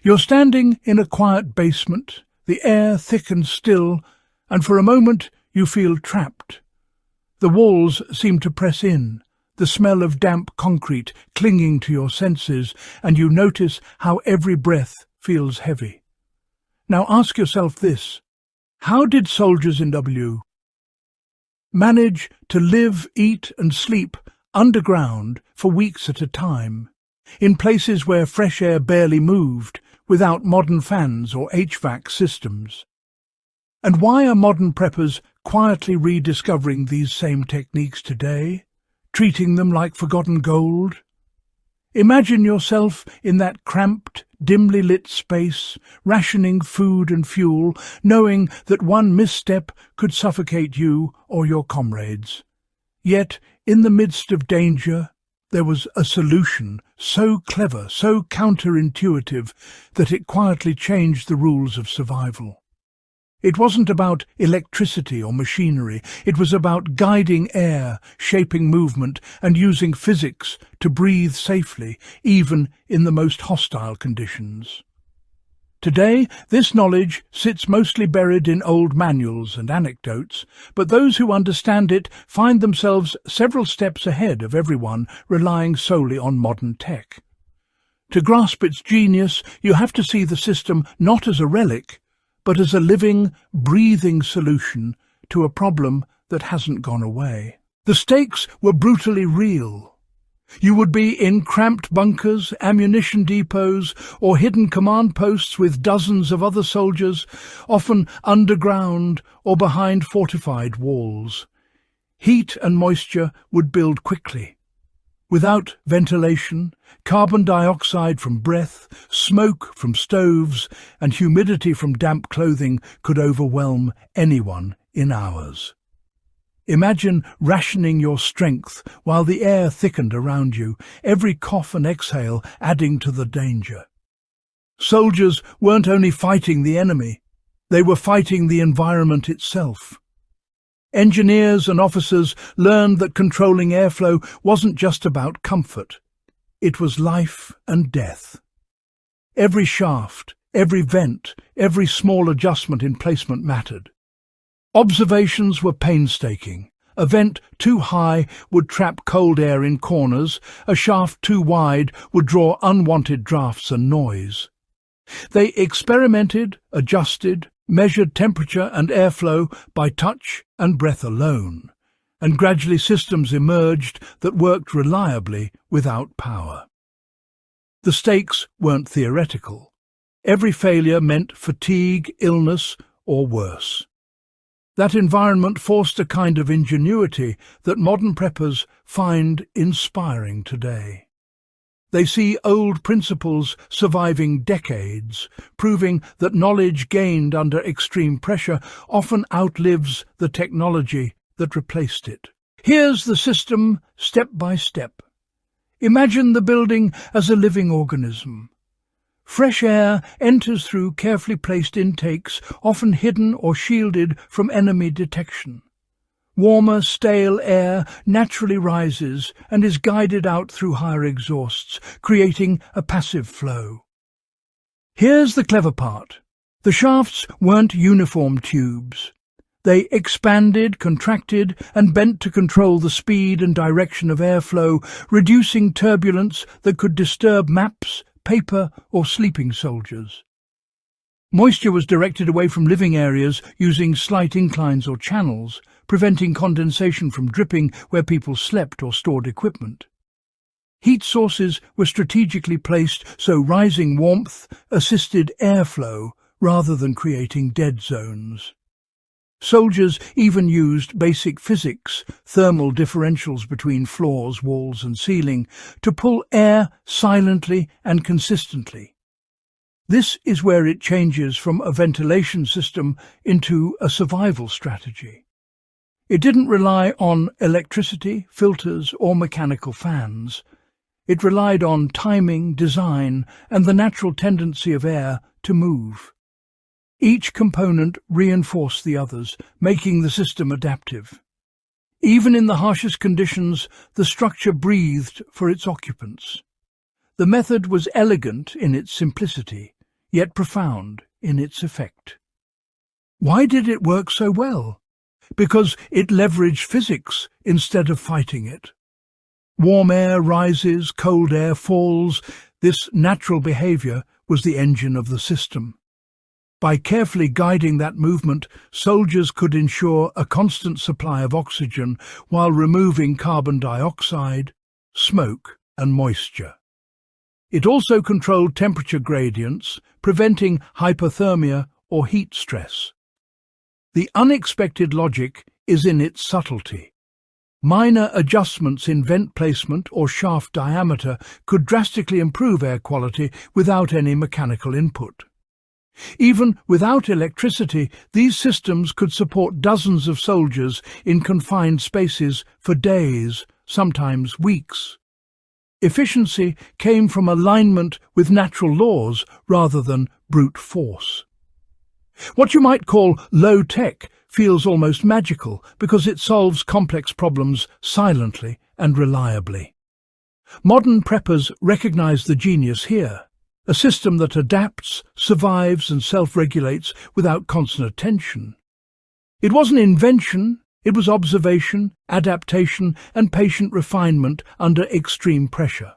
You're standing in a quiet basement, the air thick and still, and for a moment you feel trapped. The walls seem to press in, the smell of damp concrete clinging to your senses, and you notice how every breath feels heavy. Now ask yourself this: how did soldiers in WWII manage to live, eat and sleep underground for weeks at a time, in places where fresh air barely moved, without modern fans or HVAC systems? And why are modern preppers quietly rediscovering these same techniques today, treating them like forgotten gold? Imagine yourself in that cramped, dimly lit space, rationing food and fuel, knowing that one misstep could suffocate you or your comrades. Yet, in the midst of danger, there was a solution so clever, so counterintuitive, that it quietly changed the rules of survival. It wasn't about electricity or machinery. It was about guiding air, shaping movement, and using physics to breathe safely, even in the most hostile conditions. Today, this knowledge sits mostly buried in old manuals and anecdotes, but those who understand it find themselves several steps ahead of everyone relying solely on modern tech. To grasp its genius, you have to see the system not as a relic, but as a living, breathing solution to a problem that hasn't gone away. The stakes were brutally real. You would be in cramped bunkers, ammunition depots, or hidden command posts with dozens of other soldiers, often underground or behind fortified walls. Heat and moisture would build quickly. Without ventilation, carbon dioxide from breath, smoke from stoves, and humidity from damp clothing could overwhelm anyone in hours. Imagine rationing your strength while the air thickened around you, every cough and exhale adding to the danger. Soldiers weren't only fighting the enemy, they were fighting the environment itself. Engineers and officers learned that controlling airflow wasn't just about comfort. It was life and death. Every shaft, every vent, every small adjustment in placement mattered. Observations were painstaking. A vent too high would trap cold air in corners, a shaft too wide would draw unwanted drafts and noise. They experimented, adjusted, measured temperature and airflow by touch and breath alone, and gradually systems emerged that worked reliably without power. The stakes weren't theoretical. Every failure meant fatigue, illness, or worse. That environment forced a kind of ingenuity that modern preppers find inspiring today. They see old principles surviving decades, proving that knowledge gained under extreme pressure often outlives the technology that replaced it. Here's the system step by step. Imagine the building as a living organism. Fresh air enters through carefully placed intakes, often hidden or shielded from enemy detection. Warmer, stale air naturally rises and is guided out through higher exhausts, creating a passive flow. Here's the clever part. The shafts weren't uniform tubes. They expanded, contracted, and bent to control the speed and direction of airflow, reducing turbulence that could disturb maps, paper, or sleeping soldiers. Moisture was directed away from living areas using slight inclines or channels, preventing condensation from dripping where people slept or stored equipment. Heat sources were strategically placed so rising warmth assisted airflow rather than creating dead zones. Soldiers even used basic physics, thermal differentials between floors, walls and ceiling, to pull air silently and consistently. This is where it changes from a ventilation system into a survival strategy. It didn't rely on electricity, filters, or mechanical fans. It relied on timing, design, and the natural tendency of air to move. Each component reinforced the others, making the system adaptive. Even in the harshest conditions, the structure breathed for its occupants. The method was elegant in its simplicity, yet profound in its effect. Why did it work so well? Because it leveraged physics instead of fighting it. Warm air rises, cold air falls. This natural behavior was the engine of the system. By carefully guiding that movement, soldiers could ensure a constant supply of oxygen while removing carbon dioxide, smoke and moisture. It also controlled temperature gradients, preventing hypothermia or heat stress. The unexpected logic is in its subtlety. Minor adjustments in vent placement or shaft diameter could drastically improve air quality without any mechanical input. Even without electricity, these systems could support dozens of soldiers in confined spaces for days, sometimes weeks. Efficiency came from alignment with natural laws rather than brute force. What you might call low-tech feels almost magical because it solves complex problems silently and reliably. Modern preppers recognize the genius here. A system that adapts, survives and self-regulates without constant attention. It wasn't invention, it was observation, adaptation and patient refinement under extreme pressure.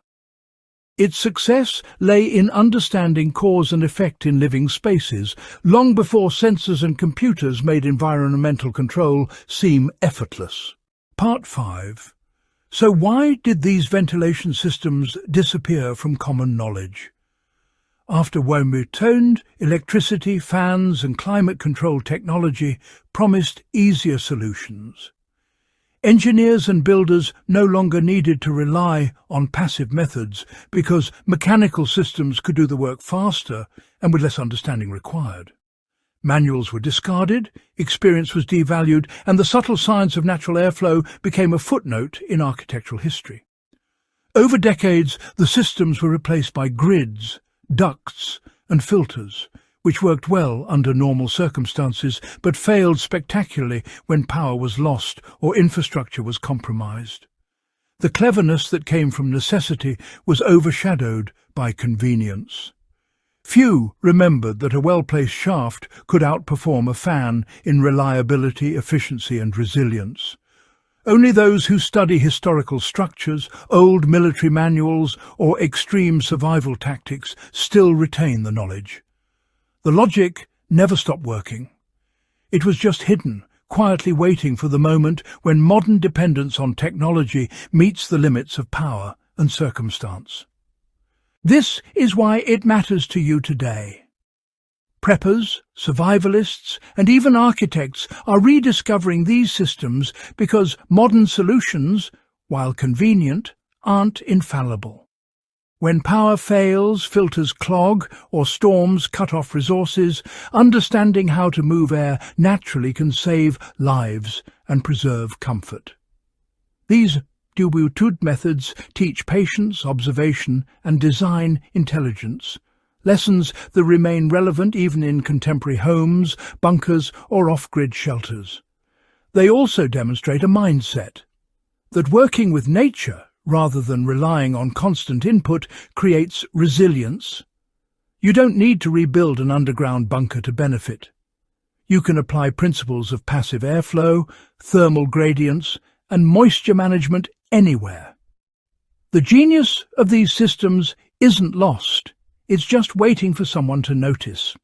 Its success lay in understanding cause and effect in living spaces, long before sensors and computers made environmental control seem effortless. Part 5. So why did these ventilation systems disappear from common knowledge? After WWII, electricity, fans and climate control technology promised easier solutions. Engineers and builders no longer needed to rely on passive methods because mechanical systems could do the work faster and with less understanding required. Manuals were discarded, experience was devalued, and the subtle science of natural airflow became a footnote in architectural history. Over decades, the systems were replaced by grids, ducts and filters, which worked well under normal circumstances but failed spectacularly when power was lost or infrastructure was compromised. The cleverness that came from necessity was overshadowed by convenience. Few remembered that a well-placed shaft could outperform a fan in reliability, efficiency and resilience. Only those who study historical structures, old military manuals or extreme survival tactics still retain the knowledge. The logic never stopped working. It was just hidden, quietly waiting for the moment when modern dependence on technology meets the limits of power and circumstance. This is why it matters to you today. Preppers, survivalists, and even architects are rediscovering these systems because modern solutions, while convenient, aren't infallible. When power fails, filters clog, or storms cut off resources, understanding how to move air naturally can save lives and preserve comfort. These WWII methods teach patience, observation, and design intelligence, lessons that remain relevant even in contemporary homes, bunkers, or off-grid shelters. They also demonstrate a mindset that working with nature rather than relying on constant input creates resilience. You don't need to rebuild an underground bunker to benefit. You can apply principles of passive airflow, thermal gradients, and moisture management anywhere. The genius of these systems isn't lost. It's just waiting for someone to notice.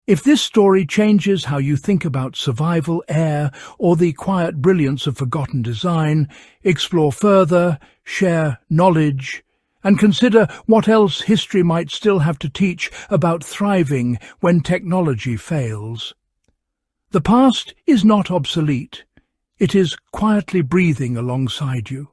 If this story changes how you think about survival, air, or the quiet brilliance of forgotten design, explore further, share knowledge, and consider what else history might still have to teach about thriving when technology fails. The past is not obsolete. It is quietly breathing alongside you.